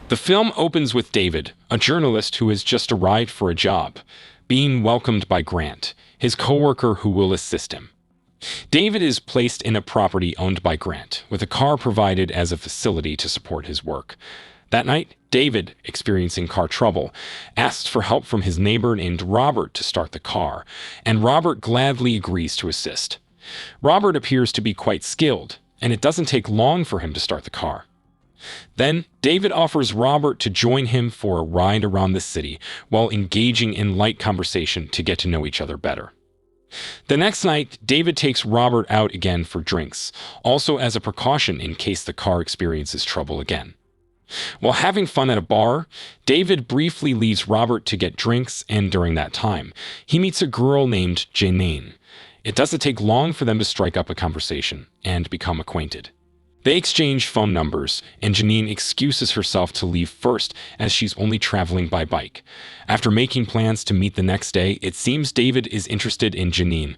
The film opens with David, a journalist who has just arrived for a job, being welcomed by Grant, his coworker who will assist him. David is placed in a property owned by Grant, with a car provided as a facility to support his work. That night, David, experiencing car trouble, asks for help from his neighbor named Robert to start the car, and Robert gladly agrees to assist. Robert appears to be quite skilled, and it doesn't take long for him to start the car. Then, David offers Robert to join him for a ride around the city while engaging in light conversation to get to know each other better. The next night, David takes Robert out again for drinks, also as a precaution in case the car experiences trouble again. While having fun at a bar, David briefly leaves Robert to get drinks, and during that time, he meets a girl named Janine. It doesn't take long for them to strike up a conversation and become acquainted. They exchange phone numbers, and Janine excuses herself to leave first as she's only traveling by bike. After making plans to meet the next day, it seems David is interested in Janine.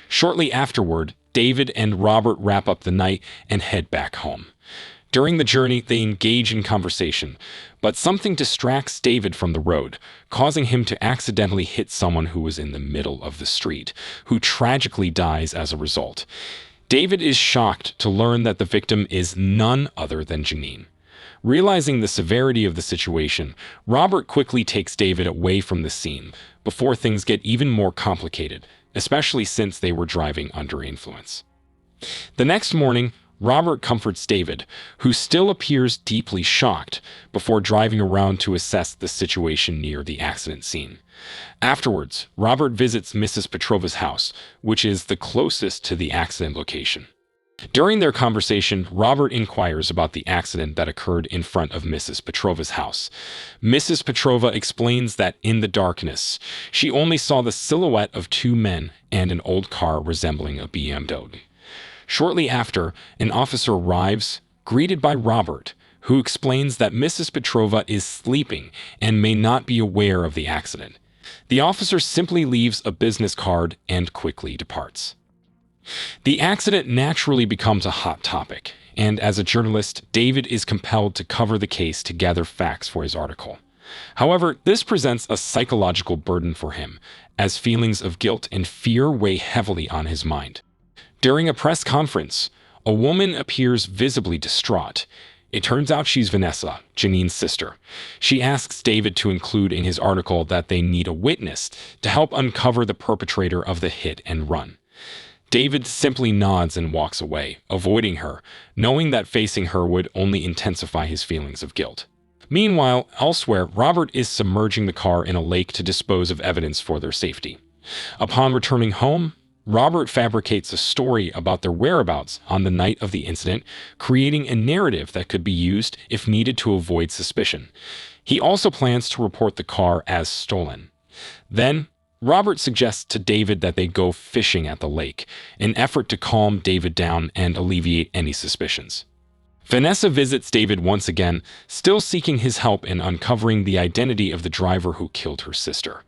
Shortly afterward, David and Robert wrap up the night and head back home. During the journey, they engage in conversation, but something distracts David from the road, causing him to accidentally hit someone who was in the middle of the street, who tragically dies as a result. David is shocked to learn that the victim is none other than Janine. Realizing the severity of the situation, Robert quickly takes David away from the scene before things get even more complicated, especially since they were driving under influence. The next morning, Robert comforts David, who still appears deeply shocked, before driving around to assess the situation near the accident scene. Afterwards, Robert visits Mrs. Petrova's house, which is the closest to the accident location. During their conversation, Robert inquires about the accident that occurred in front of Mrs. Petrova's house. Mrs. Petrova explains that in the darkness, she only saw the silhouette of two men and an old car resembling a BMW. Shortly after, an officer arrives, greeted by Robert, who explains that Mrs. Petrova is sleeping and may not be aware of the accident. The officer simply leaves a business card and quickly departs. The accident naturally becomes a hot topic, and as a journalist, David is compelled to cover the case to gather facts for his article. However, this presents a psychological burden for him, as feelings of guilt and fear weigh heavily on his mind. During a press conference, a woman appears visibly distraught. It turns out she's Vanessa, Janine's sister. She asks David to include in his article that they need a witness to help uncover the perpetrator of the hit and run. David simply nods and walks away, avoiding her, knowing that facing her would only intensify his feelings of guilt. Meanwhile, elsewhere, Robert is submerging the car in a lake to dispose of evidence for their safety. Upon returning home, Robert fabricates a story about their whereabouts on the night of the incident, creating a narrative that could be used if needed to avoid suspicion. He also plans to report the car as stolen. Then, Robert suggests to David that they go fishing at the lake, an effort to calm David down and alleviate any suspicions. Vanessa visits David once again, still seeking his help in uncovering the identity of the driver who killed her sister.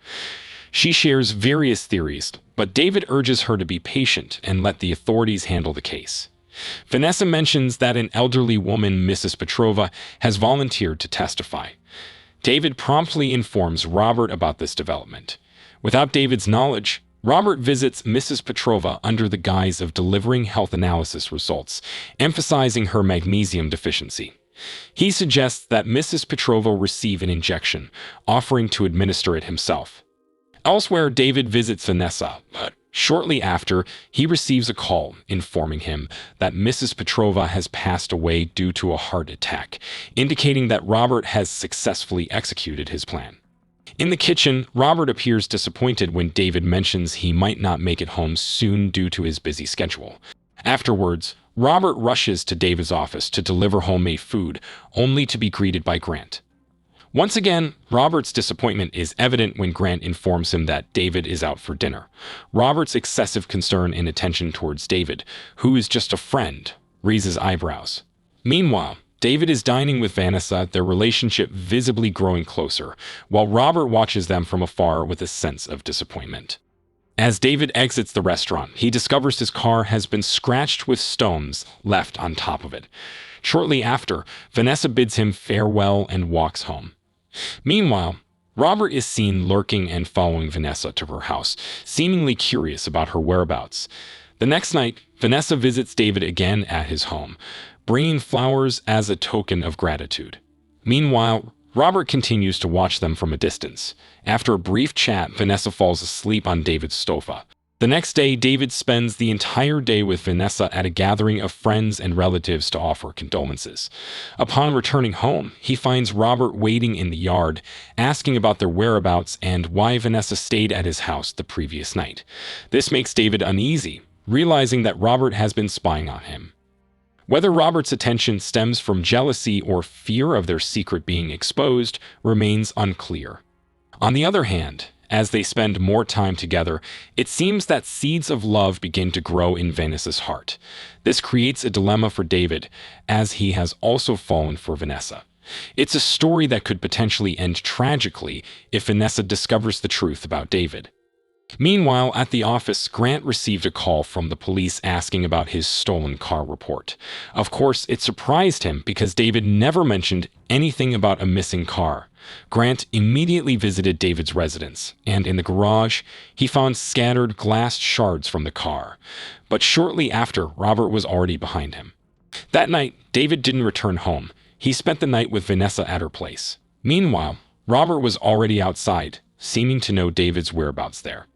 She shares various theories, but David urges her to be patient and let the authorities handle the case. Vanessa mentions that an elderly woman, Mrs. Petrova, has volunteered to testify. David promptly informs Robert about this development. Without David's knowledge, Robert visits Mrs. Petrova under the guise of delivering health analysis results, emphasizing her magnesium deficiency. He suggests that Mrs. Petrova receive an injection, offering to administer it himself. Elsewhere, David visits Vanessa, but shortly after, he receives a call informing him that Mrs. Petrova has passed away due to a heart attack, indicating that Robert has successfully executed his plan. In the kitchen, Robert appears disappointed when David mentions he might not make it home soon due to his busy schedule. Afterwards, Robert rushes to David's office to deliver homemade food, only to be greeted by Grant. Once again, Robert's disappointment is evident when Grant informs him that David is out for dinner. Robert's excessive concern and attention towards David, who is just a friend, raises eyebrows. Meanwhile, David is dining with Vanessa, their relationship visibly growing closer, while Robert watches them from afar with a sense of disappointment. As David exits the restaurant, he discovers his car has been scratched with stones left on top of it. Shortly after, Vanessa bids him farewell and walks home. Meanwhile, Robert is seen lurking and following Vanessa to her house, seemingly curious about her whereabouts. The next night, Vanessa visits David again at his home, bringing flowers as a token of gratitude. Meanwhile, Robert continues to watch them from a distance. After a brief chat, Vanessa falls asleep on David's sofa. The next day, David spends the entire day with Vanessa at a gathering of friends and relatives to offer condolences. Upon returning home, he finds Robert waiting in the yard, asking about their whereabouts and why Vanessa stayed at his house the previous night. This makes David uneasy, realizing that Robert has been spying on him. Whether Robert's attention stems from jealousy or fear of their secret being exposed remains unclear. On the other hand, as they spend more time together, it seems that seeds of love begin to grow in Vanessa's heart. This creates a dilemma for David, as he has also fallen for Vanessa. It's a story that could potentially end tragically if Vanessa discovers the truth about David. Meanwhile, at the office, Grant received a call from the police asking about his stolen car report. Of course, it surprised him because David never mentioned anything about a missing car. Grant immediately visited David's residence, and in the garage, he found scattered glass shards from the car. But shortly after, Robert was already behind him. That night, David didn't return home. He spent the night with Vanessa at her place. Meanwhile, Robert was already outside, seeming to know David's whereabouts there.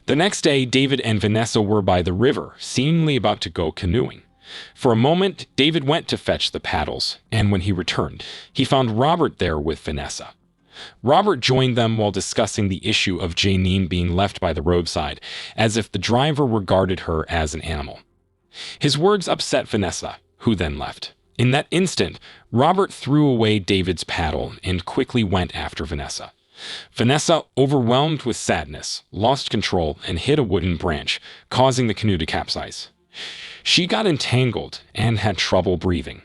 The next day, David and Vanessa were by the river, seemingly about to go canoeing. For a moment, David went to fetch the paddles, and when he returned, he found Robert there with Vanessa. Robert joined them while discussing the issue of Janine being left by the roadside, as if the driver regarded her as an animal. His words upset Vanessa, who then left. In that instant, Robert threw away David's paddle and quickly went after Vanessa. Vanessa, overwhelmed with sadness, lost control and hit a wooden branch, causing the canoe to capsize. She got entangled and had trouble breathing.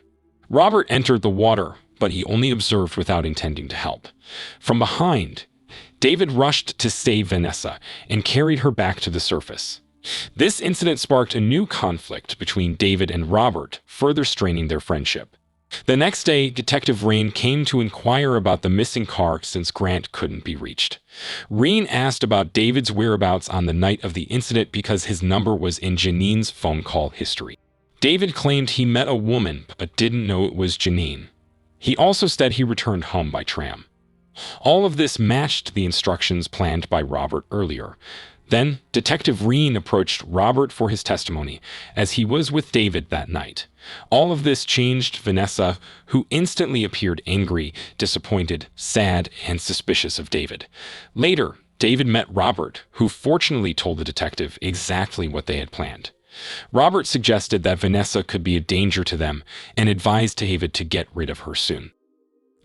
Robert entered the water, but he only observed without intending to help. From behind, David rushed to save Vanessa and carried her back to the surface. This incident sparked a new conflict between David and Robert, further straining their friendship. The next day, Detective Rain came to inquire about the missing car since Grant couldn't be reached. Rain asked about David's whereabouts on the night of the incident because his number was in Janine's phone call history. David claimed he met a woman but didn't know it was Janine. He also said he returned home by tram. All of this matched the instructions planned by Robert earlier. Then, Detective Rain approached Robert for his testimony, as he was with David that night. All of this changed Vanessa, who instantly appeared angry, disappointed, sad, and suspicious of David. Later, David met Robert, who fortunately told the detective exactly what they had planned. Robert suggested that Vanessa could be a danger to them and advised David to get rid of her soon.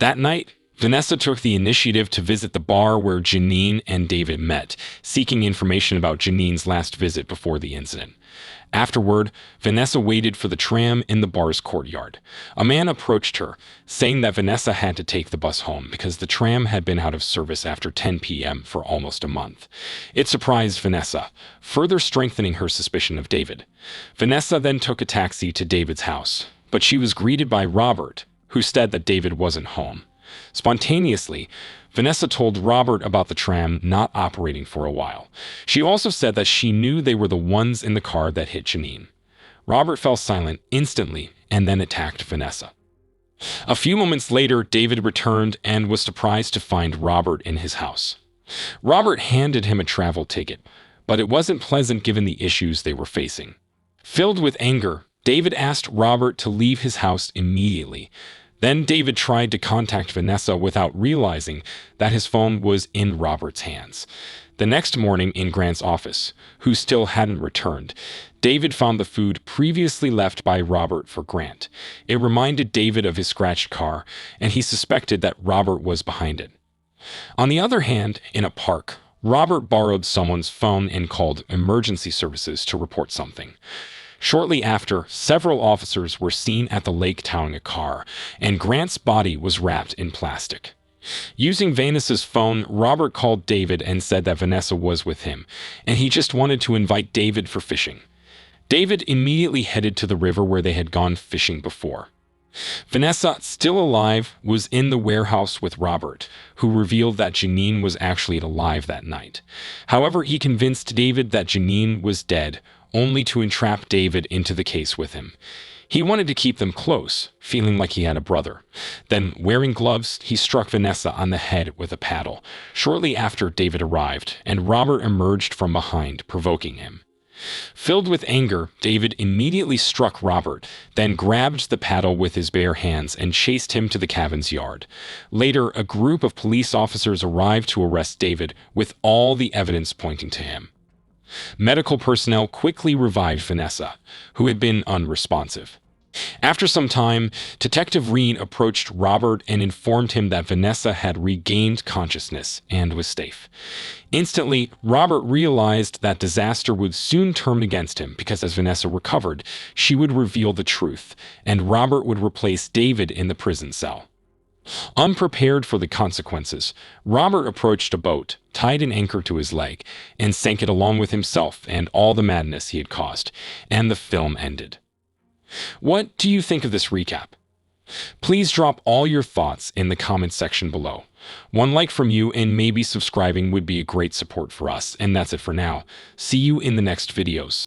That night, Vanessa took the initiative to visit the bar where Janine and David met, seeking information about Janine's last visit before the incident. Afterward, Vanessa waited for the tram in the bar's courtyard. A man approached her, saying that Vanessa had to take the bus home because the tram had been out of service after 10 p.m. for almost a month. It surprised Vanessa, further strengthening her suspicion of David. Vanessa then took a taxi to David's house, but she was greeted by Robert, who said that David wasn't home. Spontaneously, Vanessa told Robert about the tram not operating for a while. She also said that she knew they were the ones in the car that hit Janine. Robert fell silent instantly and then attacked Vanessa. A few moments later, David returned and was surprised to find Robert in his house. Robert handed him a travel ticket, but it wasn't pleasant given the issues they were facing. Filled with anger, David asked Robert to leave his house immediately. Then David tried to contact Vanessa without realizing that his phone was in Robert's hands. The next morning in Grant's office, who still hadn't returned, David found the food previously left by Robert for Grant. It reminded David of his scratched car, and he suspected that Robert was behind it. On the other hand, in a park, Robert borrowed someone's phone and called emergency services to report something. Shortly after, several officers were seen at the lake towing a car, and Grant's body was wrapped in plastic. Using Vanessa's phone, Robert called David and said that Vanessa was with him, and he just wanted to invite David for fishing. David immediately headed to the river where they had gone fishing before. Vanessa, still alive, was in the warehouse with Robert, who revealed that Janine was actually alive that night. However, he convinced David that Janine was dead, only to entrap David into the case with him. He wanted to keep them close, feeling like he had a brother. Then, wearing gloves, he struck Vanessa on the head with a paddle, shortly after David arrived, and Robert emerged from behind, provoking him. Filled with anger, David immediately struck Robert, then grabbed the paddle with his bare hands and chased him to the cabin's yard. Later, a group of police officers arrived to arrest David, with all the evidence pointing to him. Medical personnel quickly revived Vanessa, who had been unresponsive. After some time, Detective Reen approached Robert and informed him that Vanessa had regained consciousness and was safe. Instantly, Robert realized that disaster would soon turn against him because as Vanessa recovered, she would reveal the truth, and Robert would replace David in the prison cell. Unprepared for the consequences, Robert approached a boat, tied an anchor to his leg, and sank it along with himself and all the madness he had caused, and the film ended. What do you think of this recap? Please drop all your thoughts in the comments section below. One like from you and maybe subscribing would be a great support for us, and that's it for now. See you in the next videos.